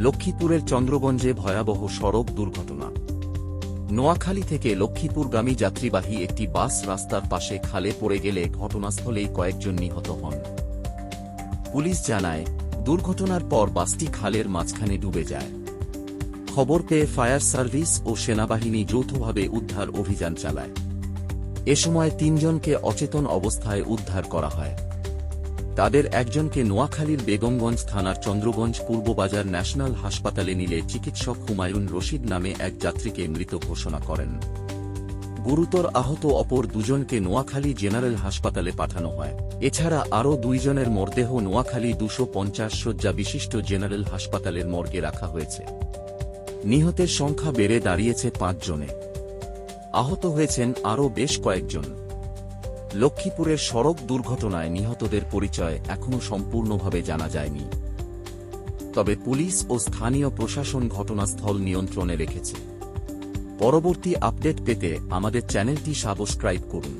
লক্ষ্মীপুরের চন্দ্রগঞ্জে ভয়াবহ সড়ক দুর্ঘটনা। নোয়াখালী থেকে লক্ষ্মীপুরগামী যাত্রীবাহী একটি বাস রাস্তার পাশে খালে পড়ে গেলে ঘটনাস্থলেই কয়েকজন নিহত হন। পুলিশ জানায়, দুর্ঘটনার পর বাসটি খালের মাঝখানে ডুবে যায়। খবর পেয়ে ফায়ার সার্ভিস ও সেনাবাহিনী যৌথভাবে উদ্ধার অভিযান চালায়। এ সময় ৩ জনকে অচেতন অবস্থায় উদ্ধার করা হয়। তাদের একজনকে নোয়াখালীর বেগমগঞ্জ থানার চন্দ্রগঞ্জ পূর্ব বাজার ন্যাশনাল হাসপাতালে নিলে চিকিৎসক হুমায়ুন রশিদ নামে এক যাত্রীকে মৃত ঘোষণা করেন। গুরুতর আহত অপর 2 জনকে নোয়াখালী জেনারেল হাসপাতালে পাঠানো হয়। এছাড়া আরও 2 জনের মরদেহ নোয়াখালী 250 শয্যা বিশিষ্ট জেনারেল হাসপাতালের মর্গে রাখা হয়েছে। নিহতের সংখ্যা বেড়ে দাঁড়িয়েছে 5 জনে। আহত হয়েছেন আরও বেশ কয়েকজন। লক্ষ্মীপুরের সড়ক দুর্ঘটনায় নিহতদের পরিচয় এখনও সম্পূর্ণভাবে জানা যায়নি। তবে পুলিশ ও স্থানীয় প্রশাসন ঘটনাস্থল নিয়ন্ত্রণে রেখেছে। পরবর্তী আপডেট পেতে আমাদের চ্যানেলটি সাবস্ক্রাইব করুন।